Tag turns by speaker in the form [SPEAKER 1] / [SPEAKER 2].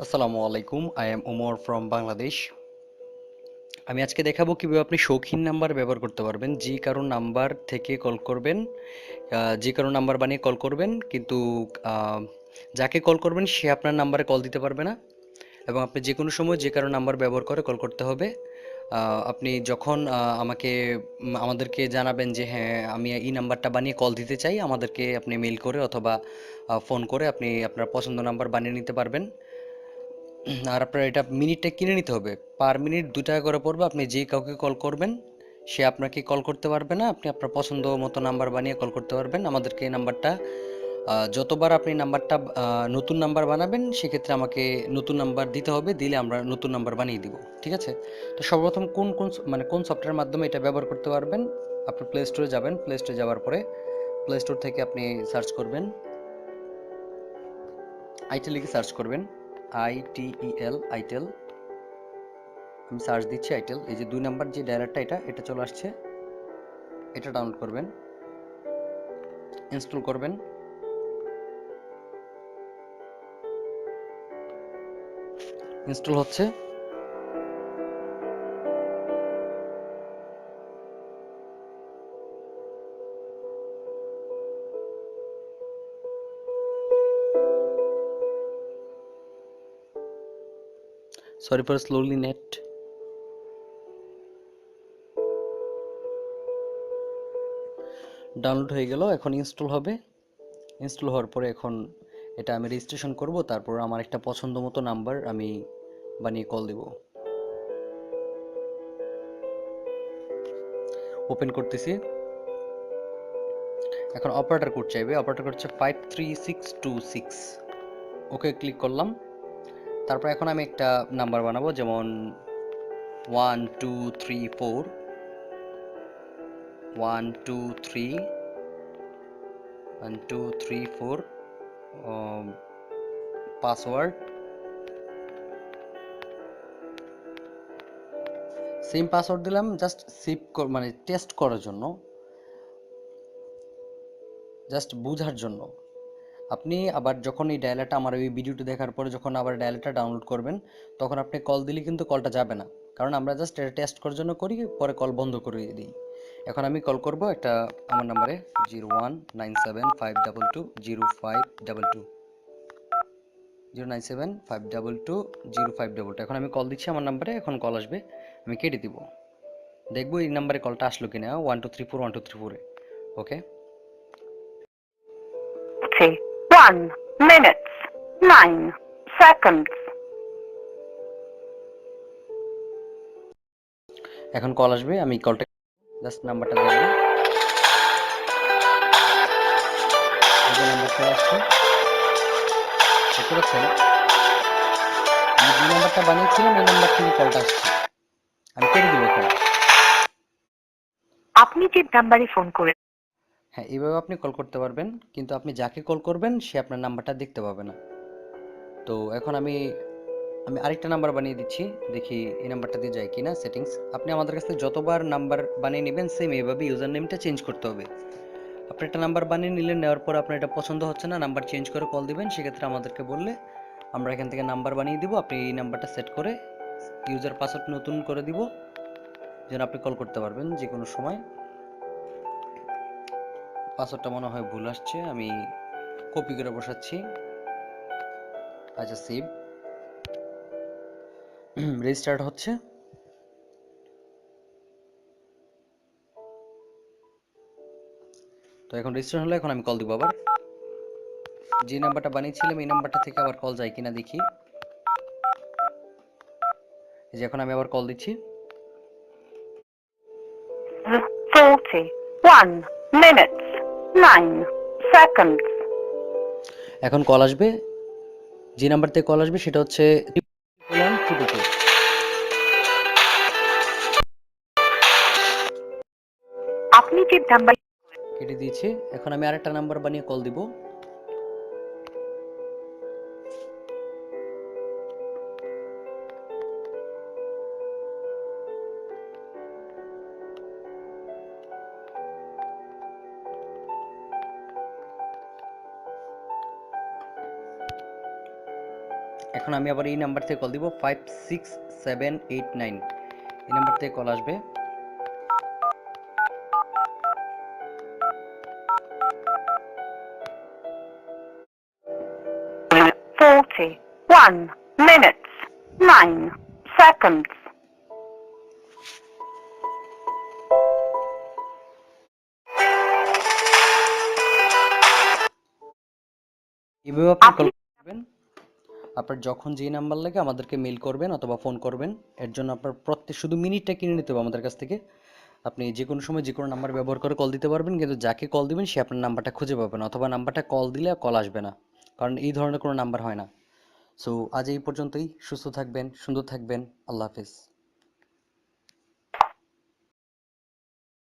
[SPEAKER 1] আসসালামু আলাইকুম। I am Omar from Bangladesh. আমি আজকে দেখাবো কিভাবে আপনি শৌখিন নাম্বার ব্যবহার করতে পারবেন। যে কারো নাম্বার থেকে কল করবেন, যে কারো নাম্বার বানিয়ে কল করবেন, কিন্তু আহ, যাকে কল করবেন সে আপনার নাম্বারে কল দিতে পারবে না। এবং আপনি যে কোনো সময় যে কারো নাম্বার ব্যবহার করে কল করতে হবে। আপনি যখন আমাদেরকে জানাবেন যে হ্যাঁ আমি এই নাম্বারটা বানিয়ে কল দিতে চাই, আমাদেরকে আপনি মেল করে অথবা ফোন করে আপনি আপনার পছন্দ নাম্বার বানিয়ে নিতে পারবেন। আর আপনার এটা মিনিটটা কিনে নিতে হবে। পার মিনিট 2 টাকা করে পড়বে। আপনি যে কাউকে কল করবেন সে আপনাকে কল করতে পারবে না। আপনি আপনার পছন্দ মতো নাম্বার বানিয়ে কল করতে পারবেন। আমাদেরকে এই নাম্বারটা যতবার আপনি নাম্বারটা নতুন নাম্বার বানাবেন সেক্ষেত্রে আমাকে নতুন নাম্বার দিতে হবে। দিলে আমরা নতুন নাম্বার বানিয়ে দিব। ঠিক আছে? তো সর্বপ্রথম কোন সফটওয়্যারের মাধ্যমে এটা ব্যবহার করতে পারবেন? আপনি প্লে স্টোরে যাবেন। প্লে স্টোরে যাওয়ার পরে প্লে স্টোর থেকে আপনি সার্চ করবেন, আইটেল লিখে সার্চ করবেন, ITEL, আইটেল। আমি সার্চ দিচ্ছি আইটেল। এই যে 2 নাম্বার যে ডায়ালারটা, এটা চলে আসছে। এটা ডাউনলোড করবেন, ইনস্টল করবেন। ইনস্টল হচ্ছে। Sorry for slowly net. Download হয়ে গেল, এখন ইনস্টল হবে। ইনস্টল হওয়ার পরে এখন এটা আমি রেজিস্ট্রেশন করব। তারপর আমার একটা পছন্দ মতো নাম্বার আমি বানিয়ে কল দেব। ওপেন করতেছি। এখন অপারেটর কোড চাইবে। অপারেটর কোড হচ্ছে 53626। ওকে ক্লিক করলাম। তারপর এখন আমি একটা নাম্বার বানাবো, যেমন 1 2 3 4, 1 2 3, 1 2 3 4, পাসওয়ার্ড সেম পাসওয়ার্ড দিলাম, জাস্ট সেভ মানে টেস্ট করার জন্য, জাস্ট বোঝার জন্য। আপনি আবার যখন এই ডায়ালারটা, আমার এই ভিডিওটি দেখার পরে যখন আবার ডায়ালারটা ডাউনলোড করবেন, তখন আপনি কল দিলে কিন্তু কলটা যাবে না। কারণ আমরা জাস্ট এটা টেস্ট করার জন্য করি, পরে কল বন্ধ করে দিই। এখন আমি কল করব একটা আমার নাম্বারে, 0197522052, 097522052। এখন আমি কল দিচ্ছি আমার নাম্বারে, এখন কল আসবে, আমি কেটে দিব। দেখবো এই নাম্বারে কলটা আসলো কিনা, 1234 ওকে।
[SPEAKER 2] 1 minutes 9 seconds.
[SPEAKER 1] এখন কল আসবে, আমি কলটা জাস্ট নাম্বারটা দেখবো। এই যে নাম্বার চলে আসছে, দেখতে পাচ্ছেন? আমি যে নাম্বারটা বানিয়েছিলাম এই নাম্বার থেকে কলটা আসছে। আমি কেটে দিব এখন।
[SPEAKER 2] আপনি যে নাম্বারে ফোন করে
[SPEAKER 1] হ্যাঁ, এইভাবে আপনি কল করতে পারবেন, কিন্তু আপনি যাকে কল করবেন সে আপনার নাম্বারটা দেখতে পাবে না। তো এখন আমি আমি আরেকটা নাম্বার বানিয়ে দিচ্ছি, দেখি এই নাম্বারটা দিয়ে যায় কিনা সেটিংস। আপনি আমাদের কাছে যতবার নাম্বার বানিয়ে নেবেন সেম এইভাবে ইউজার নেমটা চেঞ্জ করতে হবে। আপনি একটা নাম্বার বানিয়ে নিলেন, নেওয়ার পর আপনার এটা পছন্দ হচ্ছে না, নাম্বার চেঞ্জ করে কল দিবেন। সেক্ষেত্রে আমাদেরকে বললে আমরা এখান থেকে নাম্বার বানিয়ে দিব। আপনি এই নাম্বারটা সেট করে ইউজার পাসওয়ার্ড নতুন করে দিব, যেন আপনি কল করতে পারবেন যে কোনো সময়। পাসওয়ার্ডটা মনে হয় ভুল আসছে, আমি কপি করে বসাচ্ছি। আচ্ছা, সেভ। রেজিস্টার্ড হচ্ছে। তো এখন রেজিস্টার হলো, এখন আমি কল দিব আবার। যে নাম্বারটা বানিয়েছিলাম এই নাম্বারটা থেকে আবার কল যায় কিনা দেখি। এই যে এখন আমি আবার কল দিচ্ছি।
[SPEAKER 2] 41 minutes 9 seconds.
[SPEAKER 1] এখন কল আসবে। যে নাম্বার থেকে কল আসবে সেটা হচ্ছে 11222।
[SPEAKER 2] আপনি যে নাম্বার
[SPEAKER 1] কেটে দিয়েছি। এখন আমি আরেকটা নাম্বার বানিয়ে কল দিব। এখন আমি আবার এই নাম্বার থেকে কল দিব 56789, এই নাম্বার থেকে কল আসবে।
[SPEAKER 2] Forty-one minutes, 9 seconds.
[SPEAKER 1] এভাবে আপনি কল
[SPEAKER 2] আপনি
[SPEAKER 1] করবেন। আপনার যখন যেই নাম্বার লাগে আমাদেরকে মেল করবেন অথবা ফোন করবেন। এর জন্য আপনার শুধু মিনিটটা কিনে নিতে হবে আমাদের কাছ থেকে। আপনি যে কোনো সময় যে কোনো নাম্বার ব্যবহার করে কল দিতে পারবেন, কিন্তু যাকে কল দিবেন সে আপনার নাম্বারটা খুঁজে পাবে না, অথবা নাম্বারটা কল দিলে কল আসবে না, কারণ এই ধরনের কোনো নাম্বার হয় না। সো আজ এই পর্যন্তই। সুস্থ থাকবেন, সুন্দর থাকবেন। আল্লাহ হাফেজ।